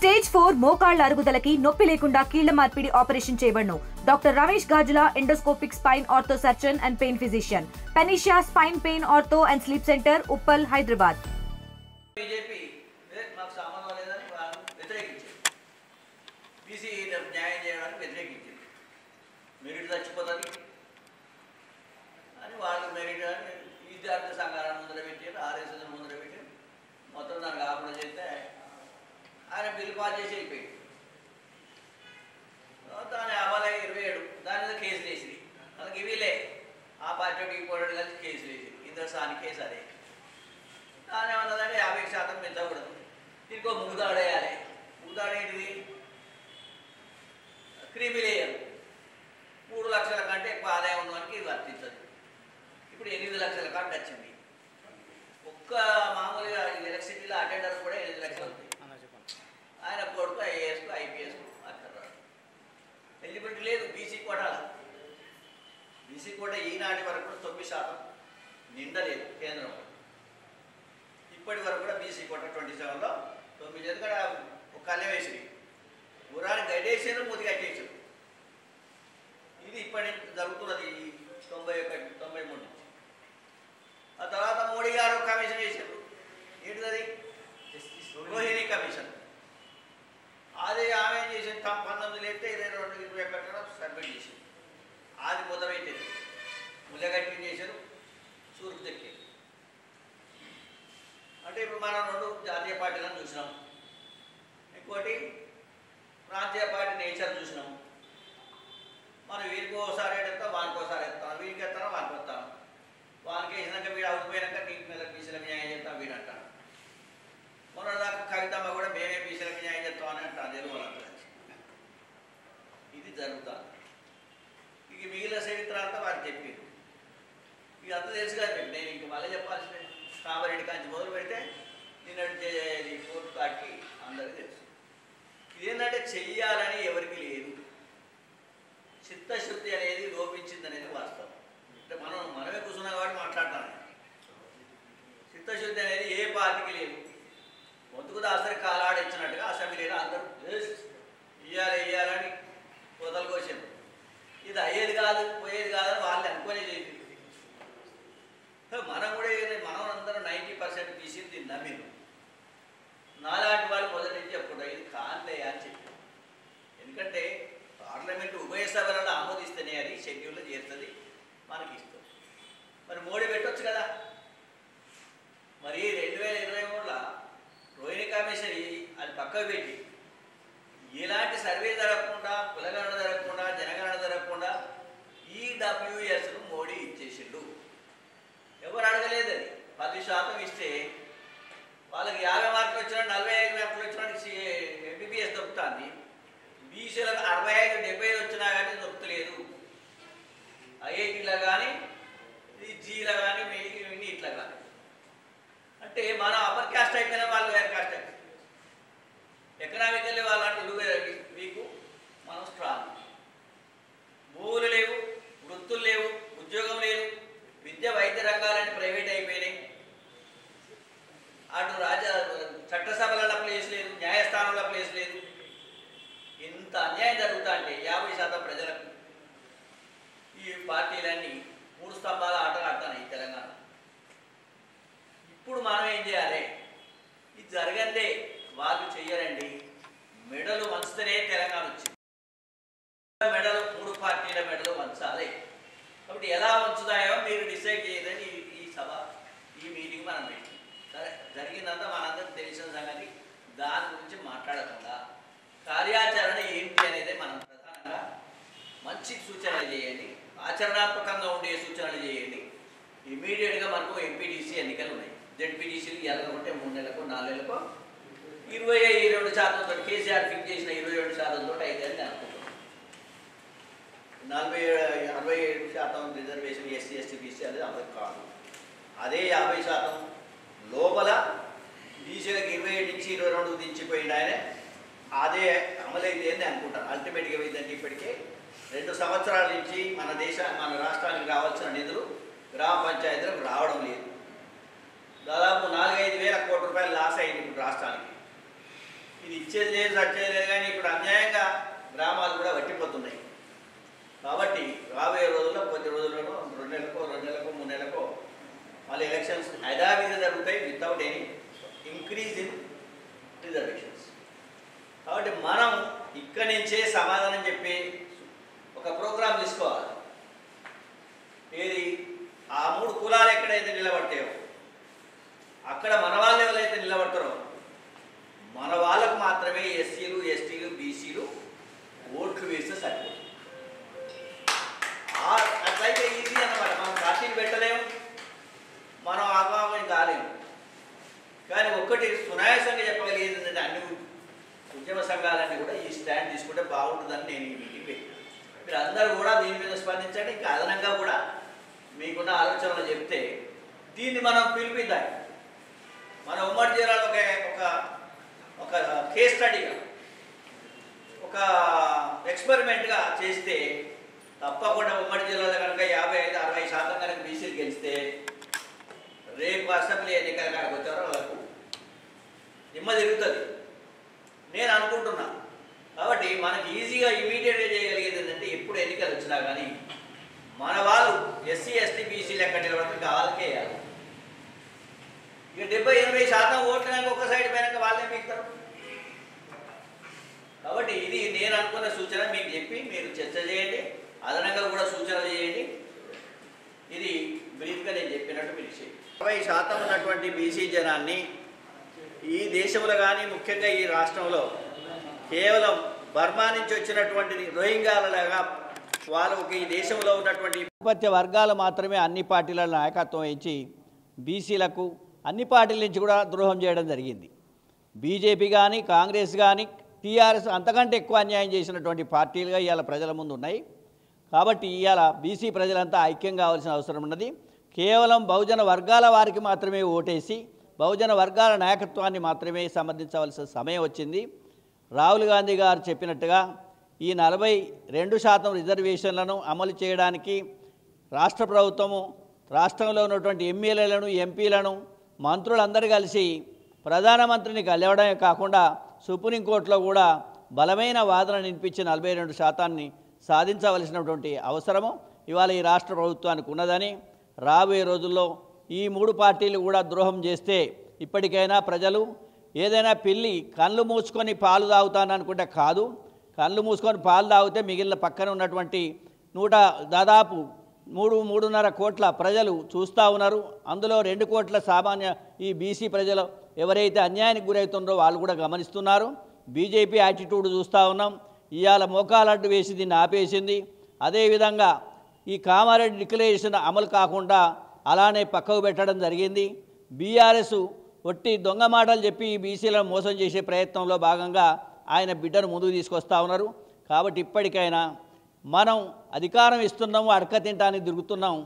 Stage 4 మోకాళ్ల అరుగుదలకి నొప్పి లేకుండా కీళ్ల మార్పిడి ఆపరేషన్ చేయబడును. Doctor Ramesh Gajula, endoscopic spine ortho surgeon and pain physician, panacea spine pain ortho and sleep centre, Uppal, Hyderabad. BJP మాకు సంబంధం లేదని వాళ్ళు వ్యతిరేకించారు. బీసీ న్యాయం చేయడానికి వ్యతిరేకించారు. మెరిట్ చచ్చిపోతుంది అని వాళ్ళు మెరిట్ అని విద్యార్థి సంఘాలను ముందర పెట్టారు, ఆర్ఎస్ఎస్ ముందర పెట్టారు. మొత్తం దానికి ఆపణ చేస్తే ఆయన బిల్లు పాస్ చేసి వెళ్ళిపోయాడు. దాని అమలు 27 దాని మీద కేసులు వేసింది. మనకి ఇవిలే ఆ పార్టీ ఈ పోరాడు కలిసి కేసులు వేసింది. ఇంద్రసాని కేసు అదే. దాని ఏమన్నదంటే 50% పెంచకూడదు, దీనికి ఒక ముగ్గుదాడేయాలి. ముగ్గుదాడేంటిది? క్రీమీ లేయర్ 3 లక్షల కంటే ఎక్కువ ఆదాయం ఉన్నవానికి ఇది వర్తించదు. ఇప్పుడు 8 లక్షల కంటే వచ్చింది. ఒక్క మామూలుగా ఎలక్ట్రిసిటీలో అటెండర్స్ కూడా 8 లక్షలు అవుతాయి. ఆయన కొడుకు ఐఏఎస్కు ఐపీఎస్కు అక్కడ ఎలిజిబిలిటీ లేదు. బీసీ కోటాల బీసీ కోట ఈనాటి వరకు కూడా 9% నిండలేదు కేంద్రంలో. ఇప్పటి వరకు కూడా బీసీ కోట 27లో 9. ఎందుకంటే ఒక కళ్ళె వేసి ఊరానికి గడ్డేసారు, మూతి కట్టేసారు. ఇది ఇప్పటి నుంచి జరుగుతున్నది 91-93 నుంచి. ఆ తర్వాత మోడీ గారు కమిషన్ వేసారు. ఏంటిది? రోహిణి కమిషన్. అది ఆమె ఏం చేసింది? 19 లేస్తే 22-21 సబ్మిట్ చేసింది. అది మొదలైంది. ముల్లగట్టి చేశారు, సూర్పు తెక్కారు. అంటే ఇప్పుడు మనం 2 జాతీయ పార్టీలను చూసినాం, ఇంకోటి ప్రాంతీయ పార్టీ నేచర్ చూసినాం. మనం వీరికి ఒకసారి ఎత్తాం, వానికి ఒకసారి ఎత్తాం, వీరికి ఎత్తాను, వానికి వస్తాను. వానికి వేసినాక వీడు అవుపోయినాక నీకు మీద బీసీలకు న్యాయం చేస్తాం వీడు అంటాను. మొన్న దాకా కవితమ్మ కూడా మేమే బీసీలకు న్యాయం చేస్తాం అని అంటాను. తెలుగు ఇది జరుగుతుంది. ఇక మిగిలిన చరిత్ర అంతా వారికి చెప్పింది. ఇక అంతా తెలుసు కదా మీకు. నేను ఇంక మళ్ళీ చెప్పాల్సిన కామారెడ్డి కాంచి మొదలు పెడితే నిన్నటి కోర్టు కాటికి అందరికీ తెలుసు. ఇదేంటంటే చెయ్యాలని ఎవరికి లేదు. చిత్తశుద్ధి అనేది లోపించింది అనేది వాస్తవం. అంటే మనమే కూర్చున్నాం కాబట్టి మాట్లాడతాను. చిత్తశుద్ధి అనేది ఏ పార్టీకి లేదు. మొత్తుకు దాసరి కాలాడిచ్చినట్టుగా అసెంబ్లీలో అందరూ ఇయ్యాలని కోతలు కోసారు. ఇది అయ్యేది కాదు, పోయేది కాదని వాళ్ళు అనుకునే చేసి మనం కూడా మనం అందరం 90% తీసింది తిన్నా. మీరు నాలాంటి వాళ్ళు మొదటి నుంచి చెప్పుకుంటారు ఇది కాంతే అని చెప్పారు. ఎందుకంటే పార్లమెంటు ఉభయ సభలలో ఆమోదిస్తేనే అది షెడ్యూల్లో చేరుతుంది, మనకి ఇస్తుంది. మరి మోడీ పెట్టవచ్చు కదా. మరి 2023లో రోహిణి కమిషన్ అది పక్కకు పెట్టి ఎలాంటి సర్వే జరగకుండా, కులగణన జరగకుండా, జనగణన జరగకుండా ఈడబ్ల్యూఎస్ను మోడీ ఇచ్చేసిండు. ఎవరు అడగలేదు. అది 10% ఇస్తే వాళ్ళకి 50 మార్కులు వచ్చినా 45 మార్కులు వచ్చినా ఎంబీబీఎస్ దొరుకుతుంది. బీసీలకు 65-75 వచ్చినా కానీ దొరుకుతలేదు. ఐఐటీలో కానీ జీలో కానీ నీట్లో కానీ. అంటే మన అప్పర్ క్యాస్ట్ అయిపోయినా వాళ్ళు వేరే క్యాస్ట్ అయిపోయింది. ఎకనామికల్లీ వాళ్ళంటే మీకు మనం స్ట్రాంగ్. భూములు లేవు, వృత్తులు లేవు, ఉద్యోగం లేదు, విద్య వైద్య రంగాలని ప్రైవేట్ అయిపోయినాయి. అటు చట్టసభలలో ప్లేస్ లేదు, న్యాయస్థానంలో ప్లేస్ లేదు. ఇంత అన్యాయం జరుగుతా అంటే 50% ప్రజలకు ఈ పార్టీలన్నీ 3 స్తంభాల ఆటలు ఆడుతున్నాయి తెలంగాణ. ఇప్పుడు మనం ఏం చేయాలి? ఇది జరగందే వాళ్ళు చెయ్యరండి. మెడలు వంచితేనే తెలంగాణ వచ్చింది. మెడలు 3 పార్టీల మెడలు వంచాలి. కాబట్టి ఎలా వంచుతాయో మీరు డిసైడ్ చేయదని ఈ సభ, ఈ మీటింగ్ మనం పెట్టి సరే జరిగిందంతా మనందరికి తెలిసిన సంగతి. దాని గురించి మాట్లాడకుండా కార్యాచరణ ఏంటి అనేది మనం ప్రధానంగా మంచి సూచనలు చేయండి, ఆచరణాత్మకంగా ఉండే సూచనలు చేయండి. ఇమీడియట్గా మనకు ఎంపీటీసీ ఎన్నికలు ఉన్నాయి. జెడ్పీటీసీలు ఎలా ఉంటే 3 నెలలకు 4 నెలలకు 22% కేసీఆర్ ఫిక్స్ చేసిన 22% అయితే అని అనుకుంటున్నాం. 67% రిజర్వేషన్ ఎస్సీ ఎస్టీ బీసీ అనేది అమలు కాదు. అదే 50% లోపల బీసీలకు 27 నుంచి 22 దించిపోయింది ఆయన. అదే అమలైతే అని అనుకుంటాను. అల్టిమేట్గా ఏంటంటే ఇప్పటికే 2 సంవత్సరాల నుంచి మన రాష్ట్రానికి రావాల్సిన నిధులు గ్రామ పంచాయతీలకు రావడం లేదు. దాదాపు 4-5 వేల కోట్ల రూపాయలు లాస్ అయింది ఇప్పుడు రాష్ట్రానికి. ఇది ఇచ్చేది లేదు వచ్చేది లేదు, కానీ ఇప్పుడు అన్యాయంగా గ్రామాలు కూడా వట్టిపోతున్నాయి. కాబట్టి రాబోయే రోజుల్లో కొద్ది రోజుల్లోనూ 2 నెలలకో 3 నెలలకో మళ్ళీ ఎలక్షన్స్ హైదరాబాద్ జరుగుతాయి without any increase in reservations. కాబట్టి మనం ఇక్కడి నుంచే సమాధానం చెప్పి ఒక ప్రోగ్రాం తీసుకోవాలి. ఏది ఆ 3 కులాలు ఎక్కడైతే నిలబడతాయో అక్కడ మన వాళ్ళు ఎవరైతే నిలబడతారో మన వాళ్ళకు మాత్రమే ఎస్సీలు ఎస్టీలు బీసీలు ఓట్లు వేస్తే సరిపోతుంది. అట్లయితే ఈజీ అన్నమాట. మనం పార్టీలు పెట్టలేము, మనం ఆగమనం కాలేము. కానీ ఒక్కటి సునాయాసంగా చెప్పగలిగేది ఏంటంటే అన్ని ఉద్యమ సంఘాలన్నీ కూడా ఈ స్టాండ్ తీసుకుంటే బాగుంటుందని నేను ఈ మీటింగ్ పెట్టాను. మీరు అందరూ కూడా దీని మీద స్పందించండి. ఇంకా అదనంగా కూడా మీకున్న ఆలోచనలు చెప్తే దీన్ని మనం పిలిపిద్దాం. మన ఉమ్మడి జిల్లాలో ఒక కేస్ స్టడీగా ఒక ఎక్స్పెరిమెంట్గా చేస్తే తప్పకుండా ఉమ్మడి జిల్లాలో కనుక 55-60% కనుక బీసీలు గెలిస్తే రేపు అసెంబ్లీ ఎన్నికల కాడికి వచ్చారో వాళ్ళకు నిమ్మ తిరుగుతుంది నేను అనుకుంటున్నా. కాబట్టి మనకి ఈజీగా ఇమీడియట్గా చేయగలిగేది ఏంటంటే ఎప్పుడు ఎన్నికలు వచ్చినా కానీ మన వాళ్ళు ఎస్సీ ఎస్టీ బీసీలు ఎక్కడ నిలబడితే వాళ్ళకే వేయాలి. ఇక 70-80% ఓట్లు కనుక ఒక సైడ్ పైన వాళ్ళే మిగుతారు. కాబట్టి ఇది నేను అనుకున్న సూచన మీకు చెప్పి మీరు చర్చ చేయండి, అదనంగా కూడా సూచనలు చేయండి. ఇది బ్రీఫ్గా నేను చెప్పినట్టు మీరు చేయండి. 60% ఉన్నటువంటి బీసీ జనాన్ని ఈ దేశంలో కానీ ముఖ్యంగా ఈ రాష్ట్రంలో కేవలం బర్మా నుంచి వచ్చినటువంటి రోహింగ్యాలలాగా వాళ్ళకి ఈ దేశంలో ఉన్నటువంటి ఆధిపత్య వర్గాలు మాత్రమే అన్ని పార్టీల నాయకత్వం వహించి బీసీలకు అన్ని పార్టీల నుంచి కూడా ద్రోహం చేయడం జరిగింది. బీజేపీ కానీ కాంగ్రెస్ కానీ టీఆర్ఎస్ అంతకంటే ఎక్కువ అన్యాయం చేసినటువంటి పార్టీలుగా ఇవాళ ప్రజల ముందు ఉన్నాయి. కాబట్టి ఇవాళ బీసీ ప్రజలంతా ఐక్యం కావాల్సిన అవసరం ఉన్నది. కేవలం బహుజన వర్గాల వారికి మాత్రమే ఓటేసి బహుజన వర్గాల నాయకత్వాన్ని మాత్రమే సమర్థించవలసిన సమయం వచ్చింది. రాహుల్ గాంధీ గారు చెప్పినట్టుగా ఈ 42% రిజర్వేషన్లను అమలు చేయడానికి రాష్ట్ర ప్రభుత్వము రాష్ట్రంలో ఉన్నటువంటి ఎమ్మెల్యేలను ఎంపీలను మంత్రులందరూ కలిసి ప్రధానమంత్రిని కలవడమే కాకుండా సుప్రీంకోర్టులో కూడా బలమైన వాదన వినిపించి 42% సాధించవలసినటువంటి అవసరము ఇవాళ ఈ రాష్ట్ర ప్రభుత్వానికి ఉన్నదని, రాబోయే రోజుల్లో ఈ 3 పార్టీలు కూడా ద్రోహం చేస్తే ఇప్పటికైనా ప్రజలు ఏదైనా పిల్లి కళ్ళు మూసుకొని పాలు తాగుతాననుకుంటే కాదు, కళ్ళు మూసుకొని పాలు తాగితే మిగిలిన పక్కన ఉన్నటువంటి దాదాపు 3.5 కోట్ల ప్రజలు చూస్తూ ఉన్నారు. అందులో 2 కోట్ల సామాన్య ఈ బీసీ ప్రజలు ఎవరైతే అన్యాయానికి గురవుతుందో వాళ్ళు కూడా గమనిస్తున్నారు. బీజేపీ యాటిట్యూడ్ చూస్తూ ఉన్నాం. ఇవాళ మోకాలడ్డు వేసి దీన్ని ఆపేసింది. అదేవిధంగా ఈ కామారెడ్డి డిక్లరేషన్ అమలు కాకుండా అలానే పక్కకు పెట్టడం జరిగింది. బీఆర్ఎస్ ఒట్టి దొంగ మాటలు చెప్పి ఈ బీసీలను మోసం చేసే ప్రయత్నంలో భాగంగా ఆయన బిడ్డను ముందుకు తీసుకొస్తూ ఉన్నారు. కాబట్టి ఇప్పటికైనా మనం అధికారం ఇస్తున్నాము, అడక తింటానికి తిరుగుతున్నాం.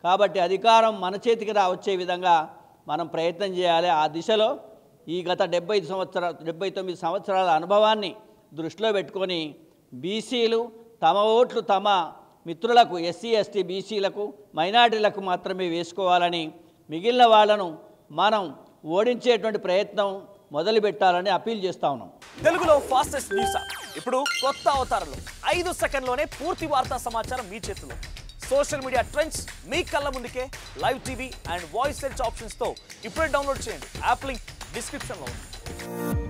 కాబట్టి అధికారం మన చేతికి వచ్చే విధంగా మనం ప్రయత్నం చేయాలి. ఆ దిశలో ఈ గత 79 సంవత్సరాల అనుభవాన్ని దృష్టిలో పెట్టుకొని బీసీలు తమ ఓట్లు తమ మిత్రులకు ఎస్సీ ఎస్టీ బీసీలకు మైనారిటీలకు మాత్రమే వేసుకోవాలని, మిగిలిన వాళ్ళను మనం ఓడించేటువంటి ప్రయత్నం మొదలుపెట్టాలని అపీల్ చేస్తా ఉన్నాం. తెలుగులో ఫాస్టెస్ట్ న్యూస్ ఇప్పుడు కొత్త అవతారంలో 5 సెకండ్లోనే పూర్తి వార్తా సమాచారం మీ చేతిలో. సోషల్ మీడియా ట్రెండ్స్ మీ కళ్ళ ముందుకే live TV and voice search ఆప్షన్స్తో ఇప్పుడే డౌన్లోడ్ చేయండి. యాప్ లింక్ డిస్క్రిప్షన్లో ఉంది.